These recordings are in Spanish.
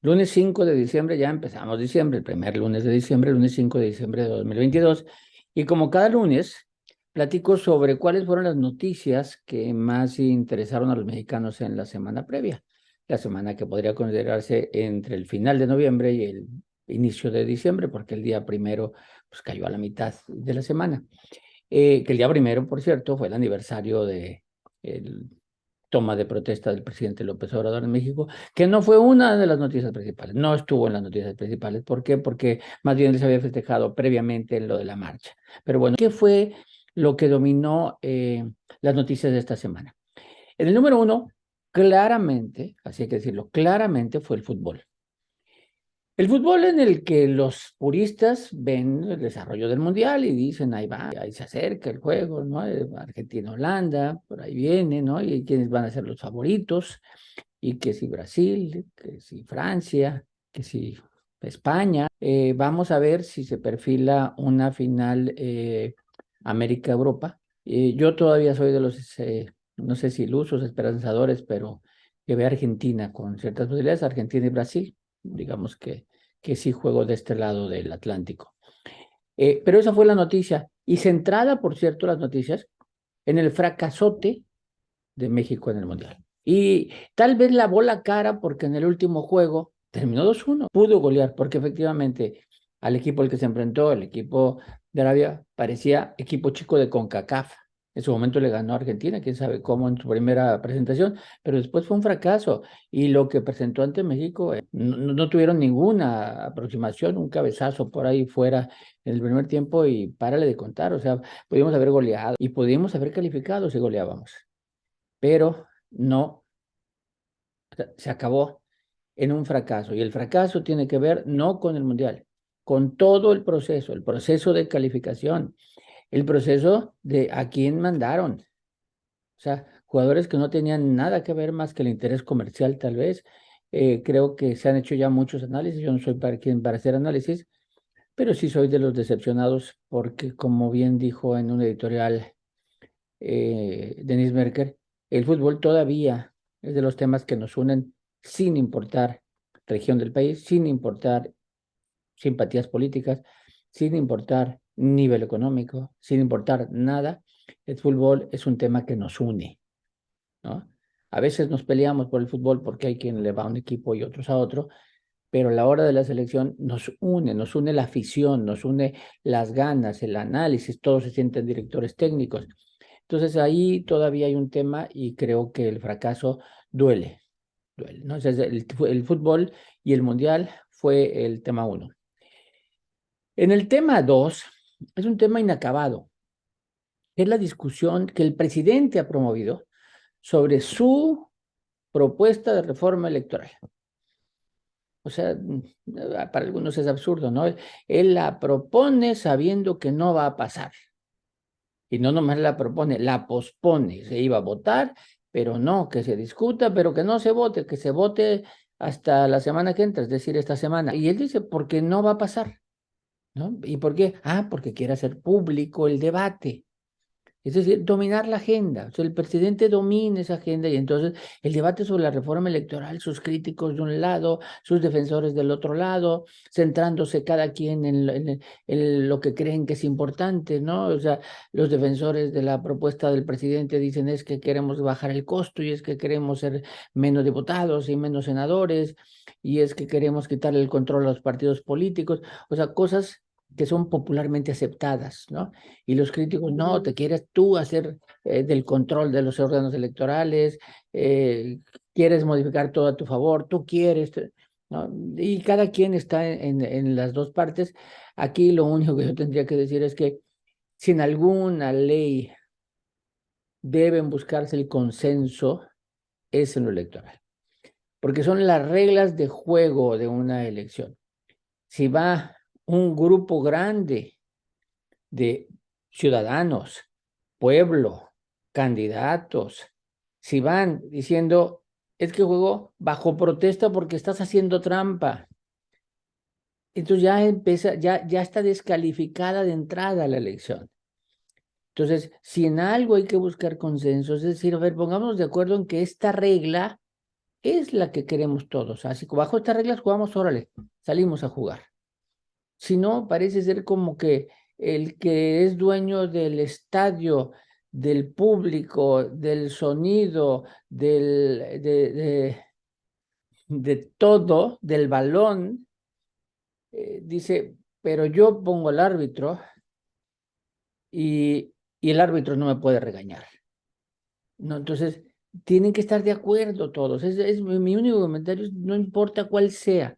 Lunes 5 de diciembre, ya empezamos diciembre, el primer lunes de diciembre, lunes 5 de diciembre de 2022. Y como cada lunes, platico sobre cuáles fueron las noticias que más interesaron a los mexicanos en la semana previa, la semana que podría considerarse entre el final de noviembre y el inicio de diciembre, porque el día primero pues, cayó a la mitad de la semana. Que el día primero, por cierto, fue el aniversario de el toma de protesta del presidente López Obrador en México, que no fue una de las noticias principales, no estuvo en las noticias principales. ¿Por qué? Porque más bien les había festejado previamente en lo de la marcha. Pero bueno, ¿qué fue lo que dominó las noticias de esta semana? En el número uno, claramente, así hay que decirlo, claramente fue el fútbol. El fútbol en el que los puristas ven el desarrollo del mundial y dicen, ahí va, ahí se acerca el juego, ¿no? Argentina-Holanda, por ahí viene, ¿no? Y quiénes van a ser los favoritos, y que si Brasil, que si Francia, que si España. Vamos a ver si se perfila una final América-Europa. Yo todavía soy de los, no sé si ilusos, esperanzadores, pero que ve a Argentina con ciertas posibilidades, Argentina y Brasil, digamos que sí juego de este lado del Atlántico. Pero esa fue la noticia, y centrada, por cierto, las noticias en el fracasote de México en el Mundial. Y tal vez lavó la cara porque en el último juego terminó 2-1, pudo golear, porque efectivamente al equipo al que se enfrentó, el equipo de Arabia, parecía equipo chico de CONCACAF. En su momento le ganó a Argentina, quién sabe cómo en su primera presentación, pero después fue un fracaso. Y lo que presentó ante México, no tuvieron ninguna aproximación, un cabezazo por ahí fuera en el primer tiempo y párale de contar. O sea, pudimos haber goleado y pudimos haber calificado si goleábamos, pero no, se acabó en un fracaso. Y el fracaso tiene que ver no con el Mundial, con todo el proceso de calificación, el proceso de a quién mandaron. O sea, jugadores que no tenían nada que ver más que el interés comercial, tal vez. Creo que se han hecho ya muchos análisis. Yo no soy para quien para hacer análisis, pero sí soy de los decepcionados porque, como bien dijo en un editorial Denis Merker, el fútbol todavía es de los temas que nos unen sin importar región del país, sin importar simpatías políticas, sin importar nivel económico, sin importar nada. El fútbol es un tema que nos une, ¿no? A veces nos peleamos por el fútbol porque hay quien le va a un equipo y otros a otro, pero a la hora de la selección nos une la afición, nos une las ganas, el análisis, todos se sienten directores técnicos. Entonces ahí todavía hay un tema y creo que el fracaso duele, duele, ¿no? O sea, el fútbol y el mundial fue el tema uno. En el tema dos, es un tema inacabado, es la discusión que el presidente ha promovido sobre su propuesta de reforma electoral. O sea, para algunos es absurdo, ¿no? Él la propone sabiendo que no va a pasar. Y no nomás la propone, la pospone. Se iba a votar, pero no, que se discuta, pero que no se vote, que se vote hasta la semana que entra, es decir, esta semana. Y él dice, porque no va a pasar, ¿no? ¿Y por qué? Ah, porque quiere hacer público el debate. Es decir, dominar la agenda. O sea, el presidente domina esa agenda y entonces el debate sobre la reforma electoral, sus críticos de un lado, sus defensores del otro lado, centrándose cada quien en lo que creen que es importante, ¿no? O sea, los defensores de la propuesta del presidente dicen es que queremos bajar el costo y es que queremos ser menos diputados y menos senadores y es que queremos quitarle el control a los partidos políticos. O sea, cosas que son popularmente aceptadas, ¿no? Y los críticos, no, te quieres tú hacer del control de los órganos electorales, eh, quieres modificar todo a tu favor, tú quieres, ¿no? Y cada quien está en las dos partes. Aquí lo único que yo tendría que decir es que si en alguna ley deben buscarse el consenso, es en lo electoral, porque son las reglas de juego de una elección. Si va un grupo grande de ciudadanos, pueblo, candidatos, si van diciendo, es que juego bajo protesta porque estás haciendo trampa, entonces ya empieza, ya está descalificada de entrada la elección. Entonces, si en algo hay que buscar consenso, es decir, a ver, pongámonos de acuerdo en que esta regla es la que queremos todos. Así que bajo estas reglas jugamos, órale, salimos a jugar. Si no, parece ser como que el que es dueño del estadio, del público, del sonido, de todo, del balón, dice, pero yo pongo al árbitro y, y el árbitro no me puede regañar. ¿No? Entonces, tienen que estar de acuerdo todos. Es mi único comentario, no importa cuál sea,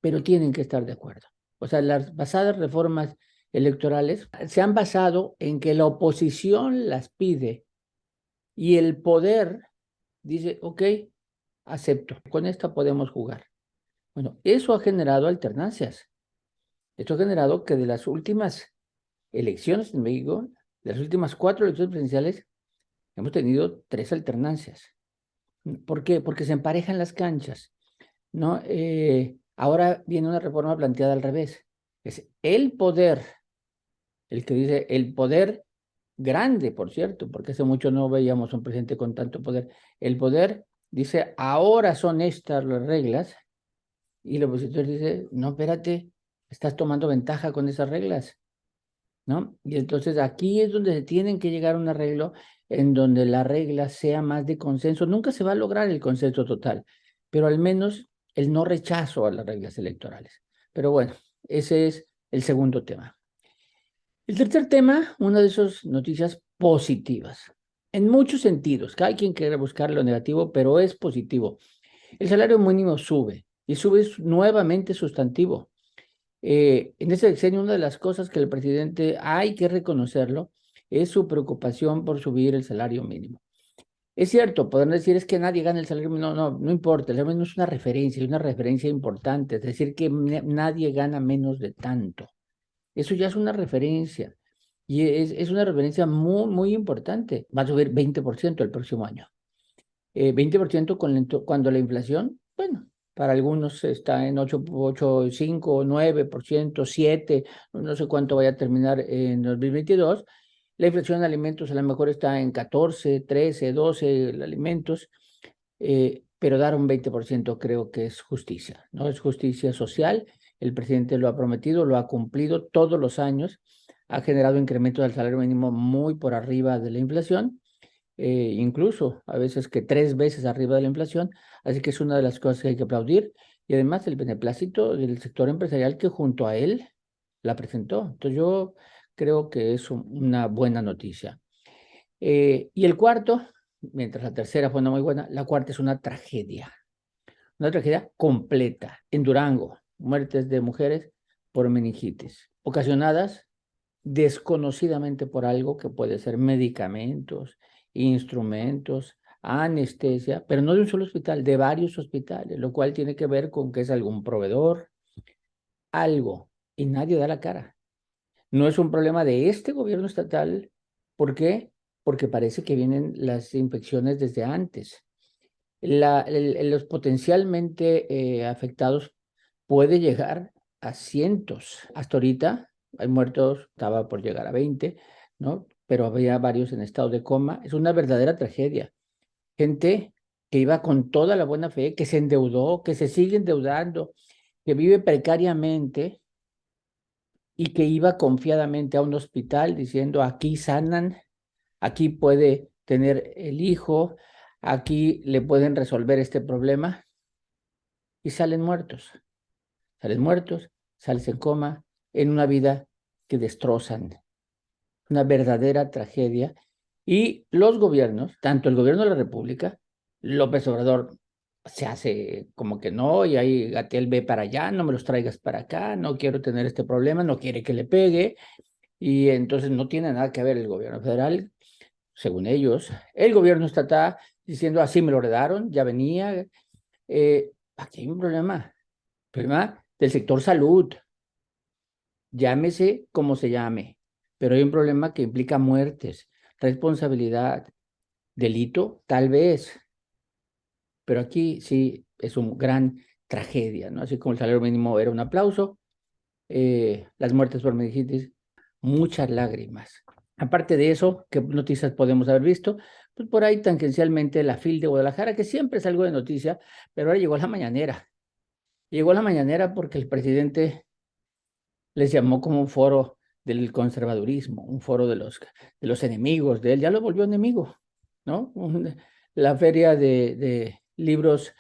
pero tienen que estar de acuerdo. O sea, las pasadas reformas electorales se han basado en que la oposición las pide y el poder dice, ok, acepto, con esta podemos jugar. Bueno, eso ha generado alternancias. Esto ha generado que de las últimas elecciones en México, de las últimas 4 elecciones presidenciales, hemos tenido 3 alternancias. ¿Por qué? Porque se emparejan las canchas, ¿no? Ahora viene una reforma planteada al revés. Es el poder, el que dice el poder grande, por cierto, porque hace mucho no veíamos un presidente con tanto poder. El poder dice, ahora son estas las reglas, y el opositor dice, no, espérate, estás tomando ventaja con esas reglas, ¿no? Y entonces aquí es donde se tienen que llegar a un arreglo en donde la regla sea más de consenso. Nunca se va a lograr el consenso total, pero al menos el no rechazo a las reglas electorales. Pero bueno, ese es el segundo tema. El tercer tema, una de esas noticias positivas, en muchos sentidos. Cada quien quiere buscar lo negativo, pero es positivo. El salario mínimo sube y sube nuevamente sustantivo. En ese sexenio, una de las cosas que el presidente, hay que reconocerlo, es su preocupación por subir el salario mínimo. Es cierto, podrán decir es que nadie gana el salario mínimo. No, no importa, el salario mínimo es una referencia importante, es decir, que nadie gana menos de tanto. Eso ya es una referencia y es una referencia muy, muy importante. Va a subir 20% el próximo año. 20% cuando la inflación, bueno, para algunos está en 8, 5, 9%, 7, no sé cuánto vaya a terminar en 2022. La inflación en alimentos a lo mejor está en 14, 13, 12 alimentos, pero dar un 20% creo que es justicia, ¿no? Es justicia social. El presidente lo ha prometido, lo ha cumplido todos los años, ha generado incrementos del salario mínimo muy por arriba de la inflación, incluso a veces que 3 veces arriba de la inflación, así que es una de las cosas que hay que aplaudir, y además el beneplácito del sector empresarial que junto a él la presentó. Entonces yo creo que es una buena noticia. Y el cuarto, mientras la tercera fue una muy buena, la cuarta es una tragedia completa. En Durango, muertes de mujeres por meningitis, ocasionadas desconocidamente por algo que puede ser medicamentos, instrumentos, anestesia, pero no de un solo hospital, de varios hospitales, lo cual tiene que ver con que es algún proveedor, algo, y nadie da la cara. No es un problema de este gobierno estatal. ¿Por qué? Porque parece que vienen las infecciones desde antes. Los potencialmente afectados puede llegar a cientos. Hasta ahorita hay muertos, estaba por llegar a 20, ¿no? Pero había varios en estado de coma. Es una verdadera tragedia. Gente que iba con toda la buena fe, que se endeudó, que se sigue endeudando, que vive precariamente y que iba confiadamente a un hospital diciendo, aquí sanan, aquí puede tener el hijo, aquí le pueden resolver este problema, y salen muertos, salen en coma, en una vida que destrozan, una verdadera tragedia. Y los gobiernos, tanto el gobierno de la República, López Obrador se hace como que no, y ahí Gatell ve para allá, no me los traigas para acá, no quiero tener este problema, no quiere que le pegue, y entonces no tiene nada que ver el gobierno federal, según ellos. El gobierno estatal diciendo así me lo heredaron, ya venía. Aquí hay un problema del sector salud, llámese como se llame, pero hay un problema que implica muertes, responsabilidad, delito, tal vez, pero aquí sí es una gran tragedia, ¿no? Así como el salario mínimo era un aplauso, las muertes por meningitis, muchas lágrimas. Aparte de eso, ¿qué noticias podemos haber visto? pues por ahí tangencialmente la FIL de Guadalajara, que siempre es algo de noticia, pero ahora llegó la mañanera. Llegó la mañanera porque el presidente les llamó como un foro del conservadurismo, un foro de los enemigos de él, ya lo volvió enemigo, ¿no? La feria de libros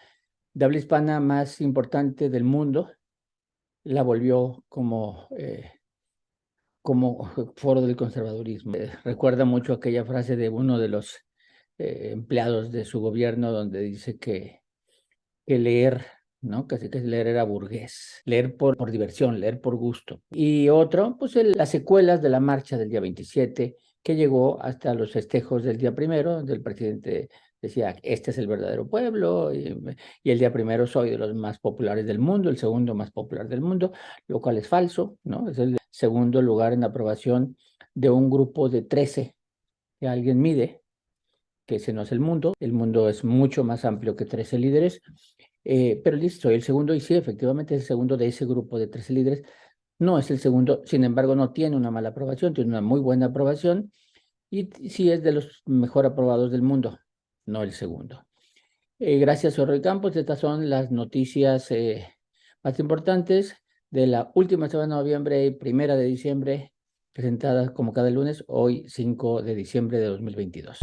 de habla hispana más importante del mundo la volvió como foro del conservadurismo. Recuerda mucho aquella frase de uno de los empleados de su gobierno donde dice que leer, ¿no? Casi que leer era burgués, leer por diversión, leer por gusto. Y otro, pues las secuelas de la marcha del día 27, que llegó hasta los festejos del día primero, donde el presidente decía, este es el verdadero pueblo, y el día primero soy de los más populares del mundo, el segundo más popular del mundo, lo cual es falso, ¿no? Es el segundo lugar en aprobación de un grupo de 13 que alguien mide, que ese no es el mundo es mucho más amplio que 13 líderes, pero listo, soy el segundo, y sí, efectivamente es el segundo de ese grupo de 13 líderes, no es el segundo, sin embargo no tiene una mala aprobación, tiene una muy buena aprobación, y sí es de los mejor aprobados del mundo, no el segundo. Gracias, Jorge Campos, estas son las noticias más importantes de la última semana de noviembre y primera de diciembre, presentadas como cada lunes, hoy 5 de diciembre de 2022.